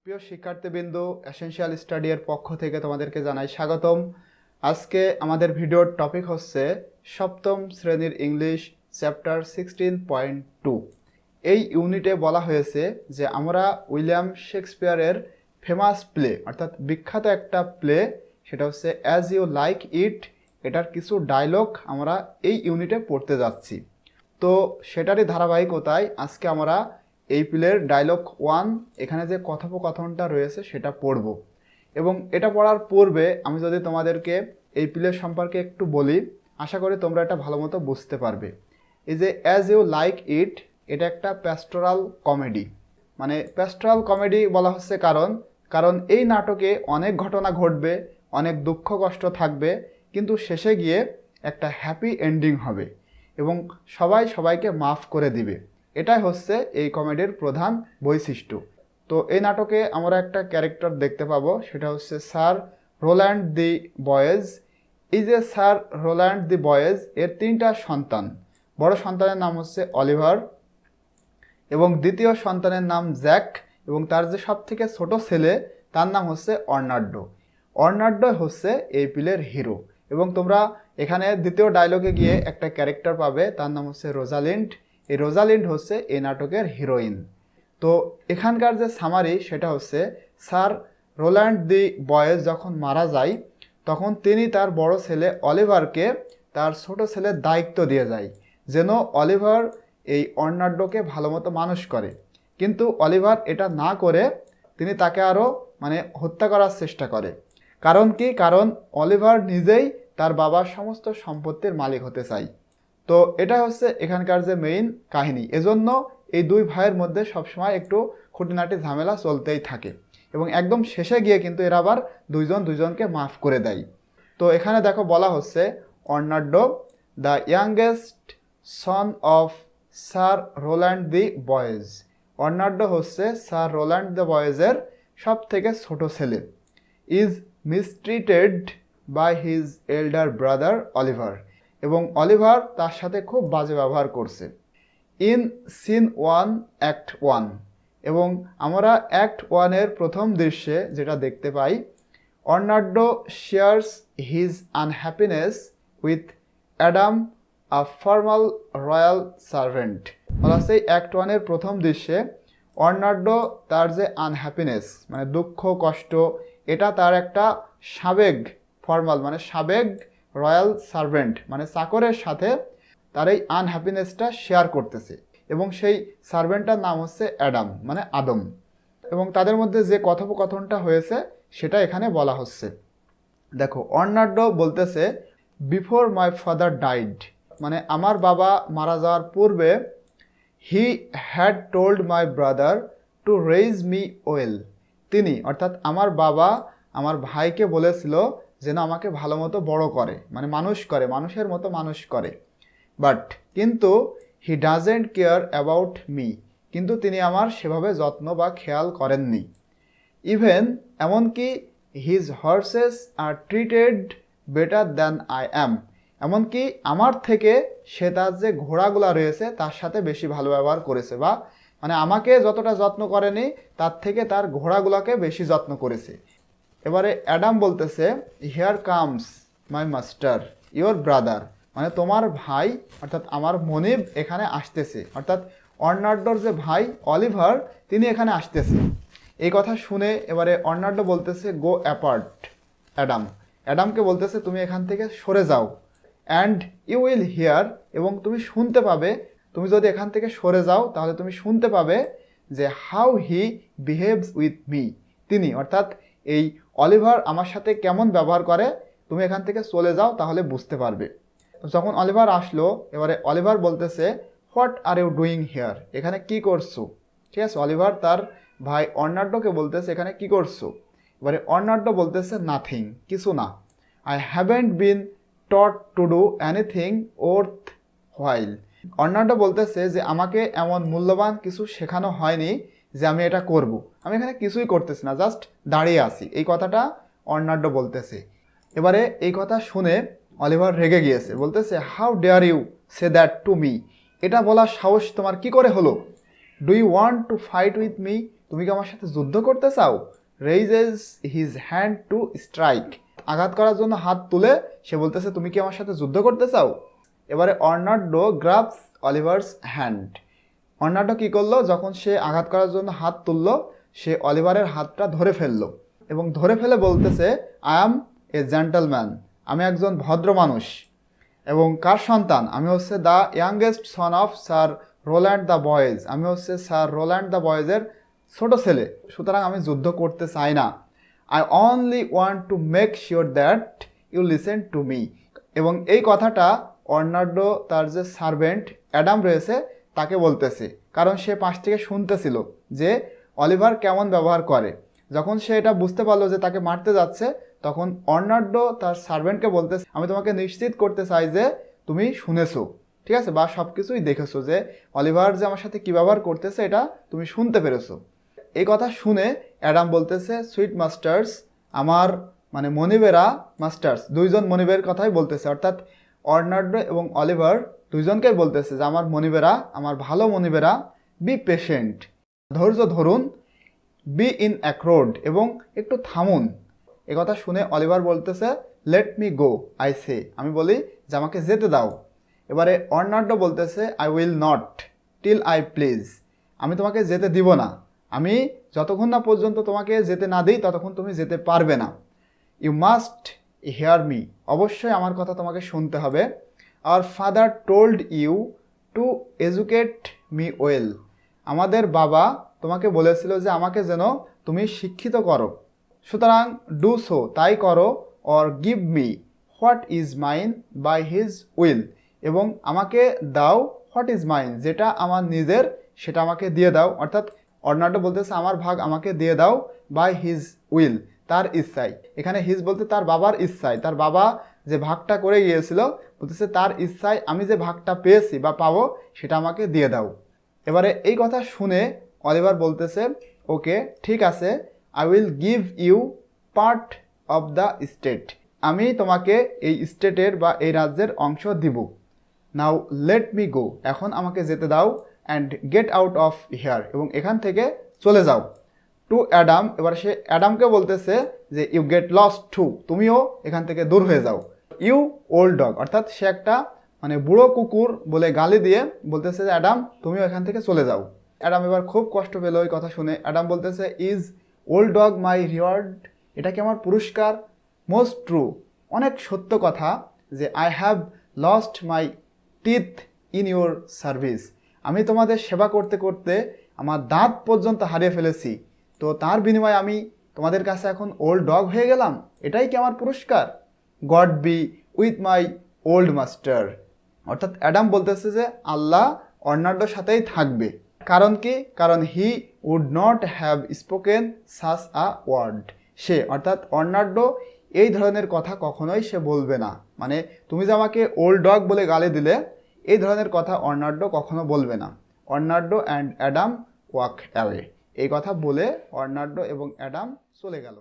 প্রিয় শিক্ষার্থীবৃন্দ, essential study এর পক্ষ থেকে তোমাদেরকে জানাই স্বাগতম। আজকে আমাদের ভিডিওর টপিক হচ্ছে সপ্তম শ্রেণীর ইংলিশ চ্যাপ্টার 16.2। এই ইউনিটে বলা হয়েছে যে আমরা উইলিয়াম শেক্সপিয়ারের ফেমাস প্লে অর্থাৎ বিখ্যাত একটা প্লে, সেটা হচ্ছে অ্যাজ ইউ লাইক ইট, এটার কিছু ডায়লগ আমরা এই ইউনিটে পড়তে যাচ্ছি। তো সেটারই ধারাবাহিকতায় আজকে আমরা এই প্লের ডায়লগ 1 এখানে যে কথোপকথনটা রয়েছে সেটা পড়ব। এবং এটা পড়ার পূর্বে আমি যদি তোমাদেরকে এই প্লে সম্পর্কে একটু বলি, আশা করি তোমরা এটা ভালো মতো বুঝতে পারবে। এই যে অ্যাজ ইউ লাইক ইট, এটা একটা প্যাস্টোরাল কমেডি। মানে প্যাস্টোরাল কমেডি বলা হচ্ছে কারণ এই নাটকে অনেক ঘটনা ঘটবে, অনেক দুঃখ কষ্ট থাকবে, কিন্তু শেষে গিয়ে একটা হ্যাপি এন্ডিং হবে এবং সবাই সবাইকে মাফ করে দিবে। এটাই হচ্ছে এই কমেডির প্রধান বৈশিষ্ট্য। তো এই নাটকে আমরা একটা ক্যারেক্টার দেখতে পাবো, সেটা হচ্ছে স্যার রোল্যান্ড দি বয়েজ। এই যে স্যার রোল্যান্ড দি বয়েজ, এর 3টা সন্তান। বড় সন্তানের নাম হচ্ছে অলিভার এবং দ্বিতীয় সন্তানের নাম জ্যাক, এবং তার যে সব থেকে ছোট ছেলে তার নাম হচ্ছে অর্নাল্ডো। অর্নাল্ডো হচ্ছে এই প্লের হিরো। এবং তোমরা এখানে দ্বিতীয় ডায়লগে গিয়ে একটা ক্যারেক্টার পাবে, তার নাম হচ্ছে রোজালিন্ড। এই রোজালিন্ড হচ্ছে এই নাটকের হিরোইন। তো এখানকার যে সামারি সেটা হচ্ছে স্যার রোল্যান্ড দি বয়েজ যখন মারা যায় তখন তিনি তার বড় ছেলে অলিভারকে তার ছোট ছেলের দায়িত্ব দিয়ে যায়, যেন অলিভার এই অর্নাল্ডোকে ভালো মতো মানুষ করে। কিন্তু অলিভার এটা না করে তিনি তাকে আরও হত্যা করার চেষ্টা করে। কারণ কি? কারণ অলিভার নিজেই তার বাবার সমস্ত সম্পত্তির মালিক হতে চায়। তো এটা হচ্ছে এখানকার যে মেইন কাহিনী। এজন্য এই দুই ভাইয়ের মধ্যে সবসময় একটু খুঁটিনাটি ঝামেলা চলতেই থাকে এবং একদম শেষে গিয়ে কিন্তু এরা আবার দুইজনকে মাফ করে দেয়। তো এখানে দেখো বলা হচ্ছে Orlando the youngest son of sir Roland de Boys. Orlando হচ্ছে স্যার রোল্যান্ড দ্য বয়েজের সব থেকে ছোট ছেলে। Is mistreated by his elder brother Oliver, এবং অলিভার তার সাথে খুব বাজে ব্যবহার করছে। ইন সিন 1 অ্যাক্ট 1, এবং আমরা অ্যাক্ট 1-এর প্রথম দৃশ্যে যেটা দেখতে পাই, Orlando shares his unhappiness with Adam, a formal royal servant. বলা হচ্ছে অ্যাক্ট 1-এর প্রথম দৃশ্যে অর্নাল্ডো তার যে আনহ্যাপিনেস দুঃখ কষ্ট, এটা তার একটা সাবেক ফর্মাল সাবেক রয়্যাল সার্ভেন্ট চাকরের সাথে তার এই আনহ্যাপিনেসটা শেয়ার করতেছে। এবং সেই সার্ভেন্টটার নাম হচ্ছে অ্যাডাম, আদম। এবং তাদের মধ্যে যে কথোপকথনটা হয়েছে সেটা এখানে বলা হচ্ছে। দেখো, অর্নাল্ডো বলতেছে বিফোর মাই ফাদার ডাইড, আমার বাবা মারা যাওয়ার পূর্বে, he had told my brother two raise me well. তিনি অর্থাৎ আমার বাবা আমার ভাইকে বলেছিল যেন আমাকে ভালো মতো বড় করে, মানুষ করে, মানুষের মতো মানুষ করে। বাট কিন্তু he doesn't care about me, কিন্তু তিনি আমার সেভাবে যত্ন বা খেয়াল করেননি। ইভেন এমনকি his horse's R treated better than I am, এমনকি আমার থেকে সে তার যে ঘোড়াগুলা রয়েছে তার সাথে বেশি ভালো ব্যবহার করেছে, বা আমাকে যতটা যত্ন করেনি তার থেকে তার ঘোড়াগুলোকে বেশি যত্ন করেছে। এবারে অ্যাডাম বলতেছে here comes my master your brother, তোমার ভাই অর্থাৎ আমার মনিব এখানে আসতেছে, অর্থাৎ অর্নাল্ডোর যে ভাই অলিভার তিনি এখানে আসতেছে। এই কথা শুনে এবারে অর্নাল্ডো বলতেছে গো অ্যাপার্ট অ্যাডামকে বলতেছে তুমি এখান থেকে সরে যাও, অ্যান্ড ইউ উইল হিয়ার, এবং তুমি শুনতে পাবে, তুমি যদি এখান থেকে সরে যাও তাহলে তুমি শুনতে পাবে যে how he behaves with me, তিনি অর্থাৎ এই অলিভার আমার সাথে কেমন ব্যবহার করে, তুমি এখান থেকে চলে যাও তাহলে বুঝতে পারবে। যখন অলিভার আসলো, এবারে অলিভার বলতেছে what are you doing here, এখানে কি করছো? ঠিক আছে, অলিভার তার ভাই অর্নাল্ডোকে বলতেছে এখানে কি করছো? এবারে অর্নাল্ডো বলতেছে নাথিং, কিছু না। I haven't been taught to do anything worth while. Arnaldo বলতেছে যে আমাকে এমন মূল্যবান কিছু শেখানো হয়নি যে আমি এটা করব, আমি এখানে কিছুই করতেছি না, জাস্ট দাঁড়িয়ে আছি, এই কথাটা অর্নাল্ডো বলতেছে। এবারে এই কথা শুনে অলিভার রেগে গিয়েছে, বলতেছে how dare you say that to me, এটা বলার সাহস তোমার কি করে হলো? Do you want to fight with me, তুমি কি আমার সাথে যুদ্ধ করতে চাও? Raises his hand to strike, আঘাত করার জন্য হাত তুলে সে বলতেছে তুমি কি আমার সাথে যুদ্ধ করতে চাও? এবারে অর্নাল্ডো গ্রাবস অলিভারস হ্যান্ড। অর্নাল্ডো কী করলো, যখন সে আঘাত করার জন্য হাত তুললো সে অলিভারের হাতটা ধরে ফেললো এবং ধরে ফেলে বলতেছে আই অ্যাম এ জেন্টলম্যান, আমি একজন ভদ্র মানুষ। এবং কার সন্তান? আমি হচ্ছে the youngest son of sir Roland de Boys, আমি হচ্ছে স্যার রোল্যান্ড দ্য বয়েজের ছোট ছেলে, সুতরাং আমি যুদ্ধ করতে চাই না। I only want to make sure that you listen to me. এবং এই কথাটা অর্নাল্ডো তার যে সার্ভেন্ট অ্যাডাম রয়েছে তাকে বলতেছে, কারণ সে পাশ থেকে শুনতেছিল যে অলিভার কেমন ব্যবহার করে। যখন সে এটা বুঝতে পারলো যে তাকে মারতে যাচ্ছে, তখন অর্নাল্ডো তার সার্ভেন্টকে বলতেছে আমি তোমাকে নিশ্চিত করতে চাই যে তুমি শুনেছো, ঠিক আছে, বা সব কিছুই দেখেছো যে অলিভার যে আমার সাথে কী ব্যবহার করতেছে এটা তুমি শুনতে পেরেছো। এই কথা শুনে অ্যাডাম বলতেছে সুইট মাস্টার্স, আমার মানে মনিবেরা মাস্টার্স, দুইজন মনিবের কথাই বলতেছে, অর্থাৎ অর্নাল্ডো এবং অলিভার দুইজনকেই বলতেছে যে আমার মনিবেরা, আমার ভালো মনিবেরা, বি পেশেন্ট, ধৈর্য ধরুন, বি ইন অ্যাক্রোড, এবং একটু থামুন। কথা শুনে অলিভার বলতেছে let me go I say, আমি বলি যে আমাকে যেতে দাও। এবারে অর্নাল্ডো বলতেছে I will not till I please, আমি তোমাকে যেতে দিব না, আমি যতক্ষণ না পর্যন্ত তোমাকে যেতে না দিই ততক্ষণ তুমি যেতে পারবে না। ইউ মাস্ট হিয়ার মি, অবশ্যই আমার কথা তোমাকে শুনতে হবে। Our father told you to educate me well, আমাদের বাবা তোমাকে বলেছিল যে আমাকে যেন তুমি শিক্ষিত করো, সুতরাং ডু সো, তাই করো। Or give me what is mine by his will, এবং আমাকে দাও হোয়াট ইজ মাইন, যেটা আমার নিজের সেটা আমাকে দিয়ে দাও। অর্থাৎ অর্নাল্ডো বলতেছে আমার ভাগ আমাকে দিয়ে দাও বাই হিজ উইল, তার ইচ্ছায়। এখানে হিজ বলতে তার বাবার ইচ্ছায়, তার বাবা যে ভাগটা করে গিয়েছিল বলতেছে তার ইচ্ছায় আমি যে ভাগটা পেয়েছি বা পাবো সেটা আমাকে দিয়ে দাও। এবারে এই কথা শুনে অলিভার বলতেছে ওকে ঠিক আছে, I will give you part of the state, আমি তোমাকে এই স্টেটের বা এই রাজ্যের অংশ দিব। নাও লেট মি গো, এখন আমাকে যেতে দাও, and get out of here, এবং এখান থেকে চলে যাও। টু অ্যাডাম, এবার সে অ্যাডামকে বলতেছে যে ইউ গেট লস্ট টু, তুমিও এখান থেকে দূর হয়ে যাও। ইউ ওল্ড ডগ, অর্থাৎ সে একটা মানে বুড়ো কুকুর বলে গালি দিয়ে বলতেছে যে অ্যাডাম তুমিও এখান থেকে চলে যাও। অ্যাডাম এবার খুব কষ্ট পেল ওই কথা শুনে। অ্যাডাম বলতেছে is old dog my reward, এটা কি আমার পুরস্কার? মোস্ট ট্রু, অনেক সত্য কথা যে I have lost my teeth in your service, আমি তোমাদের সেবা করতে করতে আমার দাঁত পর্যন্ত হারিয়ে ফেলেছি, তো তার বিনিময়ে আমি তোমাদের কাছে এখন ওল্ড ডগ হয়ে গেলাম, এটাই কি আমার পুরস্কার? God be with my old master, অর্থাৎ অ্যাডাম বলতেছে যে আল্লাহ অর্নাল্ডোর সাথেই থাকবে। কারণ কি? কারণ he would not have spoken such a word, সে অর্থাৎ অর্নাল্ডো এই ধরনের কথা কখনোই সে বলবে না, মানে তুমি যে আমাকে ওল্ড ডগ বলে গালি দিলে এই ধরনের কথা অর্নাল্ডো কখনো বলবে না। অর্নাল্ডো অ্যান্ড অ্যাডাম ওয়াক অ্যাওয়ে, এই কথা বলে অর্নাল্ডো এবং অ্যাডাম চলে গেল।